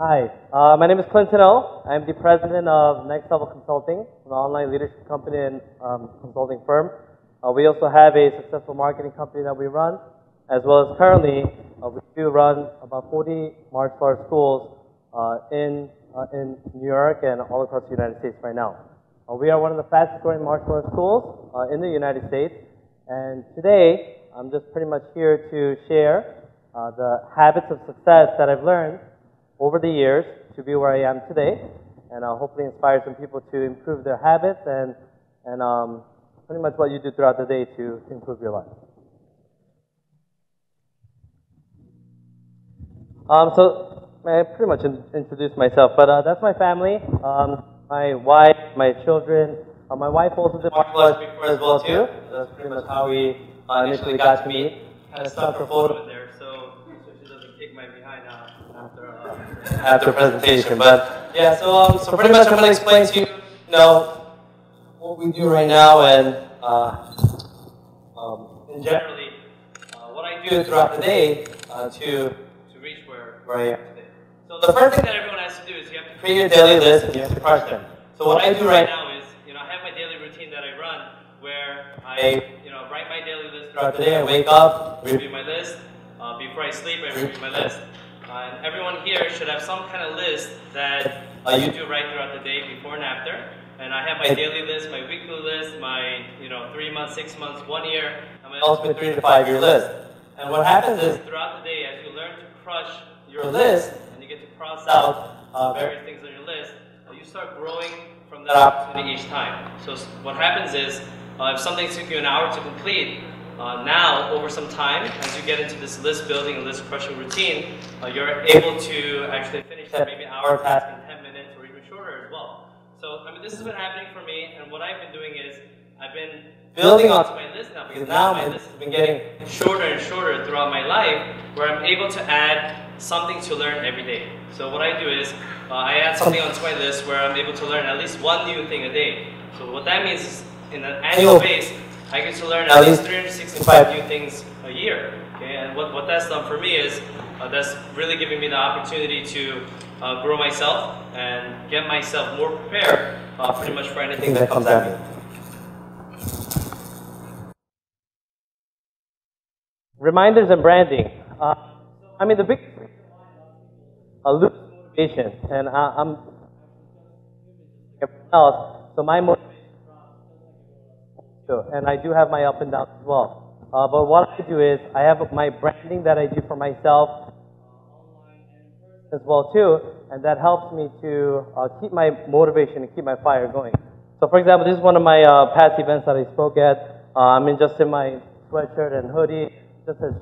Hi, my name is Clinton O. I'm the president of Next Level Consulting, an online leadership company and consulting firm. We also have a successful marketing company that we run, as well as currently we do run about 40 martial arts schools in New York and all across the United States right now. We are one of the fastest growing martial arts schools in the United States, and today I'm just pretty much here to share the habits of success that I've learned over the years to be where I am today, and hopefully inspire some people to improve their habits and pretty much what you do throughout the day to improve your life. So I pretty much introduced myself, but that's my family, my wife, my children. My wife also did martial arts before as well too. That's pretty much how we initially got to meet. Kind of stuck her photo in there so she doesn't kick my behind after presentation. But yeah, so pretty much I'm going to explain to you, what we do right now and generally what I do throughout the day to reach where I am today. So the first thing that everyone has to do is you have to create your daily list and you have to crush them. So what I do right now is, I have my daily routine that I run where I, write my daily list throughout the day. I wake up, review my list. Before I sleep, I review my list. And everyone here should have some kind of list that you do right throughout the day, before and after. And I have my daily list, my weekly list, my 3 months, 6 months, 1 year, and my ultimate 3 to 5 year list. And what happens is throughout the day, as you learn to crush your list and you get to cross out various things on your list, you start growing from that opportunity each time. So what happens is, if something took you an hour to complete, now, over some time, as you get into this list building and list crushing routine, you're able to actually finish that maybe hour task in 10 minutes or even shorter as well. So, this has been happening for me, and what I've been doing is, I've been building onto my list now, because now my list has been getting shorter and shorter throughout my life, where I'm able to add something to learn every day. So what I do is, I add something onto my list where I'm able to learn at least one new thing a day. So what that means is, in an annual base, I get to learn at least 365 new things a year. Okay? And what that's done for me is, that's really giving me the opportunity to grow myself and get myself more prepared pretty much for anything that comes at me. Reminders and branding. The big lose motivation, and I'm everyone else, so my motivation, and I do have my up and downs as well. But what I do is I have my branding that I do for myself as well too, and that helps me to keep my motivation and keep my fire going. So for example, this is one of my past events that I spoke at. Just in my sweatshirt and hoodie, just as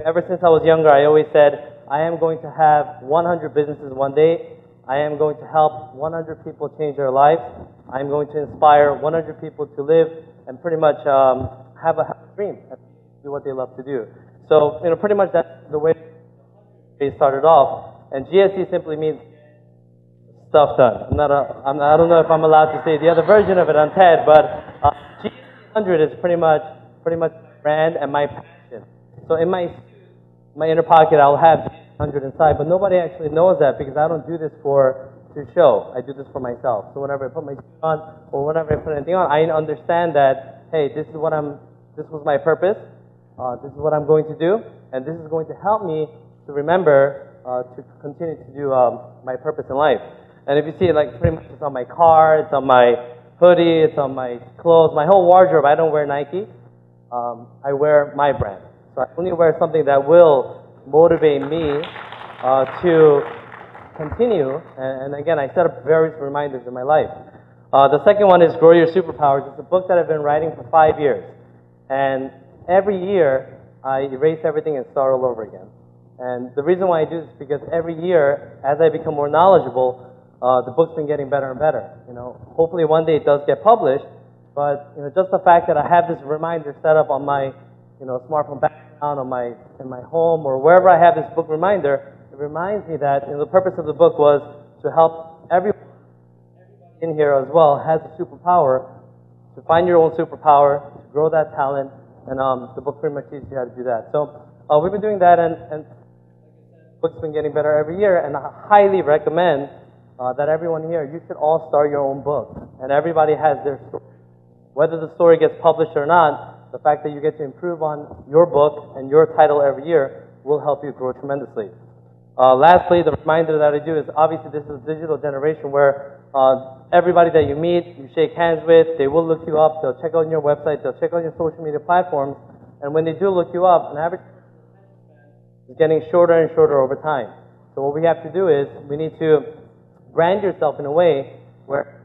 ever since I was younger, I always said, I am going to have 100 businesses one day. I am going to help 100 people change their lives. I'm going to inspire 100 people to live and pretty much have a dream and do what they love to do. So, pretty much that's the way they started off. And GSC simply means stuff done. I don't know if I'm allowed to say the other version of it on TED, but GSC 100 is pretty much brand and my passion. So in my inner pocket, I'll have 100 inside, but nobody actually knows that because I don't do this to show. I do this for myself. So whenever I put my suit on or whenever I put anything on, I understand that, hey, this was my purpose. This is what I'm going to do, and this is going to help me to remember to continue to do my purpose in life. And if you see it, pretty much it's on my car, it's on my hoodie, it's on my clothes, my whole wardrobe. I don't wear Nike. I wear my brand. So I only wear something that will motivate me to continue. And again, I set up various reminders in my life. The second one is Grow Your Superpowers. It's a book that I've been writing for 5 years. And every year, I erase everything and start all over again. And the reason why I do this is because every year, as I become more knowledgeable, the book's been getting better and better. Hopefully one day it does get published. But just the fact that I have this reminder set up on my smartphone background, in my home, or wherever I have this book reminder, it reminds me that the purpose of the book was to help everyone in here as well has a superpower, to find your own superpower, to grow that talent, and the book pretty much teaches you how to do that. So we've been doing that, and book's been getting better every year, and I highly recommend that everyone here, you should all start your own book. And everybody has their story. Whether the story gets published or not, the fact that you get to improve on your book and your title every year will help you grow tremendously. Lastly, the reminder that I do is obviously this is a digital generation where everybody that you meet, you shake hands with, they will look you up, they'll check out your website, they'll check out your social media platforms, and when they do look you up, an average is getting shorter and shorter over time. So what we have to do is we need to brand yourself in a way where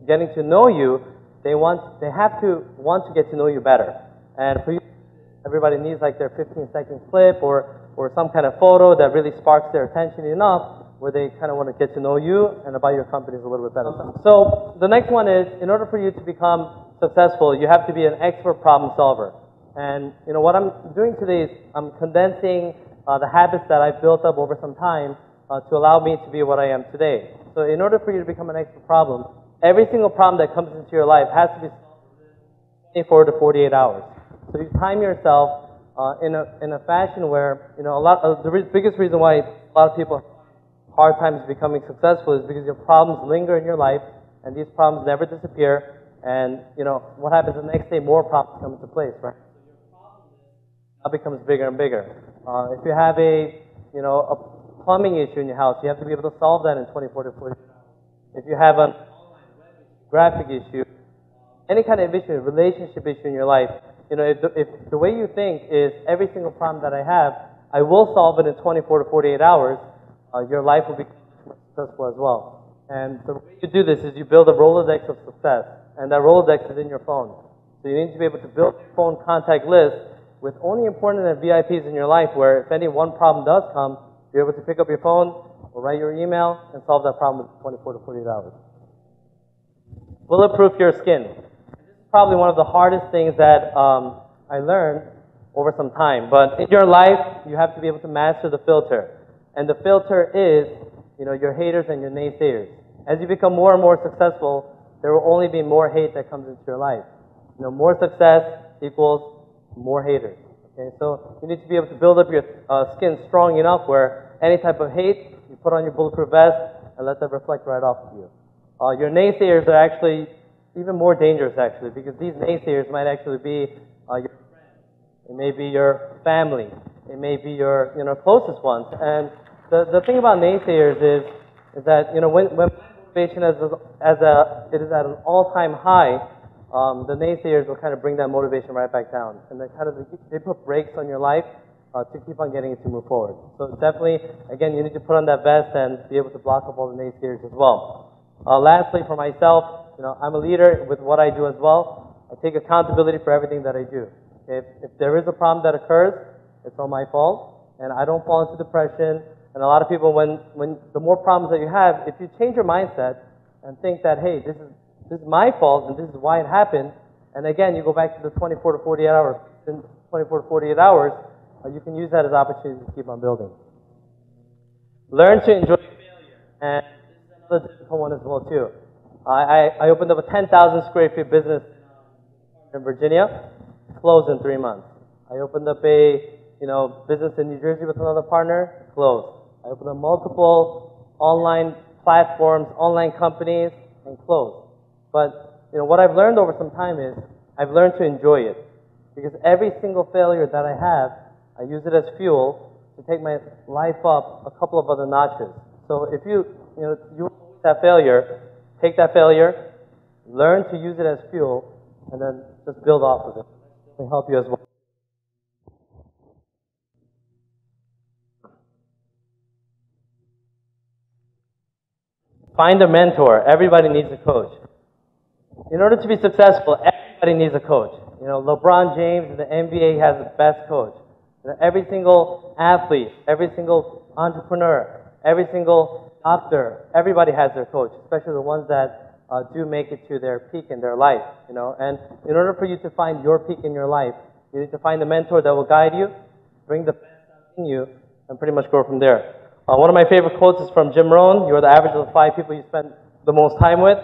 getting to know you, they have to want to get to know you better. And for you, everybody needs like their 15-second clip or some kind of photo that really sparks their attention enough where they kind of want to get to know you and about your companies a little bit better. So the next one is, in order for you to become successful, you have to be an expert problem solver. And you know what I'm doing today is I'm condensing the habits that I've built up over some time to allow me to be what I am today. So in order for you to become an expert problem, every single problem that comes into your life has to be solved in 24 to 48 hours. So you time yourself in a fashion where, you know, the biggest reason why a lot of people have hard times becoming successful is because your problems linger in your life, and these problems never disappear. And you know what happens the next day? More problems come into place, right? So your problem now becomes bigger and bigger. If you have a plumbing issue in your house, you have to be able to solve that in 24 to 48 hours. If you have an graphic issue, any kind of issue, relationship issue in your life, you know, if the way you think is every single problem that I have, I will solve it in 24 to 48 hours, your life will be successful as well. And the way you do this is you build a Rolodex of success, and that Rolodex is in your phone. So you need to be able to build a phone contact list with only important and VIPs in your life where if any one problem does come, you're able to pick up your phone or write your email and solve that problem in 24 to 48 hours. Bulletproof your skin. This is probably one of the hardest things that I learned over some time. But in your life, you have to be able to master the filter. And the filter is, you know, your haters and your naysayers. As you become more and more successful, there will only be more hate that comes into your life. You know, more success equals more haters. Okay, so you need to be able to build up your skin strong enough where any type of hate, you put on your bulletproof vest and let that reflect right off of you. Your naysayers are actually even more dangerous, actually, because these naysayers might actually be your friends. It may be your family. It may be your closest ones. And the thing about naysayers is that when motivation is at an all-time high, the naysayers will kind of bring that motivation right back down, and they put brakes on your life to keep on getting it to move forward. So definitely, again, you need to put on that vest and be able to block up all the naysayers as well. Lastly, for myself, I'm a leader with what I do as well. I take accountability for everything that I do. If there is a problem that occurs, it's all my fault, and I don't fall into depression. And a lot of people, when the more problems that you have, if you change your mindset and think that, hey, this is my fault and this is why it happened, and again, you go back to the 24 to 48 hours. In 24 to 48 hours, you can use that as opportunity to keep on building. Learn to enjoy failure, and this is another difficult one as well too. I opened up a 10,000 square feet business in Virginia, closed in 3 months. I opened up a business in New Jersey with another partner, closed. I opened up multiple online platforms, online companies, and closed. But what I've learned over some time is I've learned to enjoy it, because every single failure that I have, I use it as fuel to take my life up a couple of other notches. So if you have failure, take that failure, learn to use it as fuel, and then just build off of it. It can help you as well. Find a mentor. Everybody needs a coach. In order to be successful, everybody needs a coach. LeBron James in the NBA has the best coach. Every single athlete, every single entrepreneur, every single doctor, everybody has their coach, especially the ones that do make it to their peak in their life. And in order for you to find your peak in your life, you need to find a mentor that will guide you, bring the best out in you, and pretty much go from there. One of my favorite quotes is from Jim Rohn. You're the average of the 5 people you spend the most time with.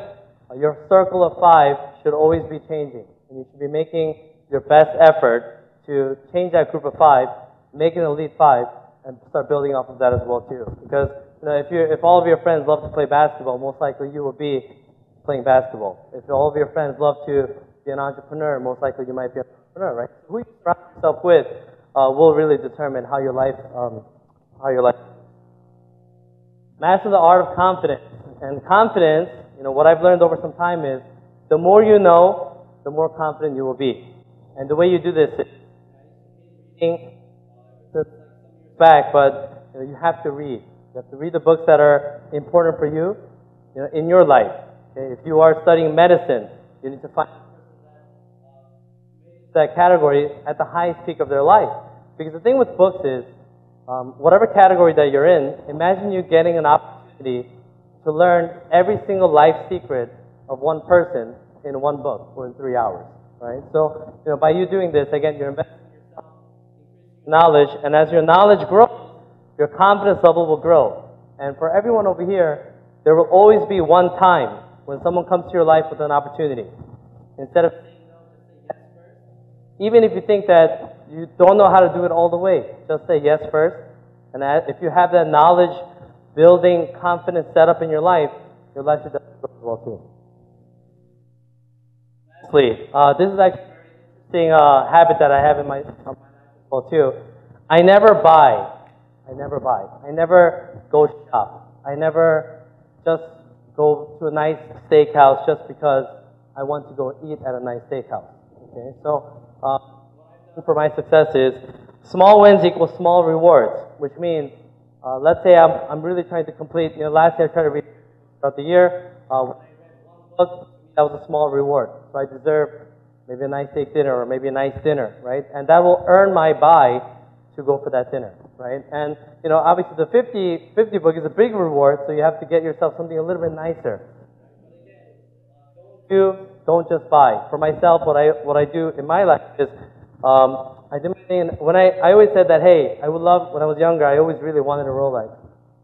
Your circle of 5 should always be changing. And you should be making your best effort to change that group of 5, make an elite 5, and start building off of that as well too. Because if all of your friends love to play basketball, most likely you will be playing basketball. If all of your friends love to be an entrepreneur, most likely you might be an entrepreneur, right? Who you surround yourself with will really determine how your life. Master the art of confidence. And confidence, what I've learned over some time is, the more you know, the more confident you will be. And the way you do this is back, but you have to read. You have to read the books that are important for you, in your life. Okay? If you are studying medicine, you need to find that category at the highest peak of their life. Because the thing with books is, whatever category that you're in, imagine you getting an opportunity to learn every single life secret of one person in one book or in 3 hours, right? So, by you doing this, again, you're investing in yourself, knowledge, and as your knowledge grows, your confidence level will grow. And for everyone over here, there will always be one time when someone comes to your life with an opportunity. Instead of saying no, just say yes first. Even if you think that you don't know how to do it all the way, just say yes first. And if you have that knowledge building confidence set up in your life should definitely grow as well too. Lastly, this is actually a very interesting habit that I have in my life as well too. I never buy. I never go shop. I never just go to a nice steakhouse just because I want to go eat at a nice steakhouse. Okay, so what I've done for my success is small wins equal small rewards, which means let's say I'm really trying to complete. Last year I tried to read throughout the year. When I read one book, that was a small reward. So I deserve maybe a nice steak dinner or maybe a nice dinner, right? And that will earn my buy to go for that dinner, right? And obviously the 50 book is a big reward, so you have to get yourself something a little bit nicer. Don't just buy. For myself, what I do in my life is I do my thing. When I always said that, hey, I would love, when I was younger, I always really wanted a Rolex.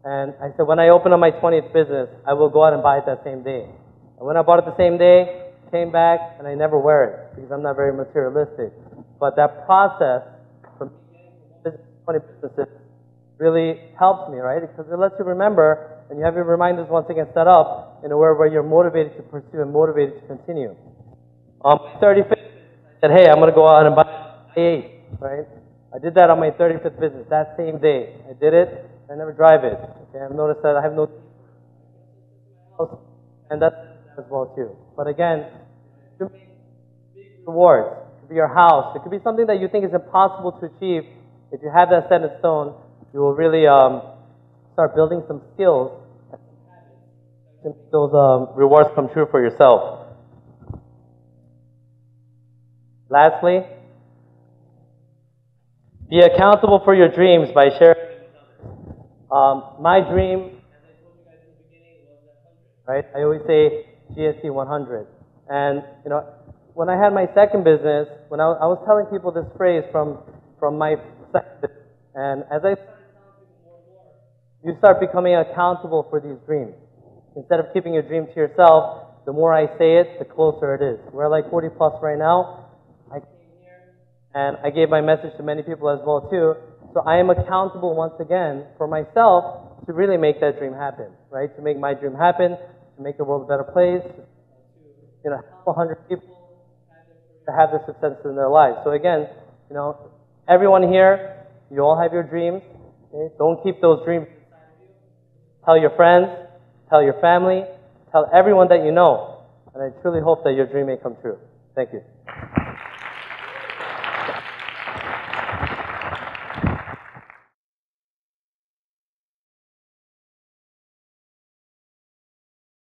And I said, when I open up my 20th business, I will go out and buy it that same day. And when I bought it the same day, came back, and I never wear it because I'm not very materialistic. But that process from 20 businesses really helps me, right? Because it lets you remember, and you have your reminders once again set up in a way where you're motivated to pursue and motivated to continue. On my 35th, I said, hey, I'm going to go out and buy I-8, right? I did that on my 35th business that same day. I did it. I never drive it. Okay, I've noticed that I have no, and that's as well too. But again, it could be big rewards. It could be your house. It could be something that you think is impossible to achieve. If you have that set in stone, you will really start building some skills to make those rewards come true for yourself. Lastly, be accountable for your dreams by sharing. My dream, as I told you guys in the beginning, was that 100. Right? I always say GST 100. And when I had my second business, when I was telling people this phrase from my second business, and as I started telling people more and more, you start becoming accountable for these dreams. Instead of keeping your dream to yourself, the more I say it, the closer it is. We're like 40 plus right now. I came here and I gave my message to many people as well too. So I am accountable once again for myself to really make that dream happen, right? To make my dream happen, to make the world a better place, to help 100 people to have the success in their lives. So again, everyone here, you all have your dreams. Okay? Don't keep those dreams inside of you. Tell your friends, tell your family, tell everyone that you know. And I truly hope that your dream may come true. Thank you.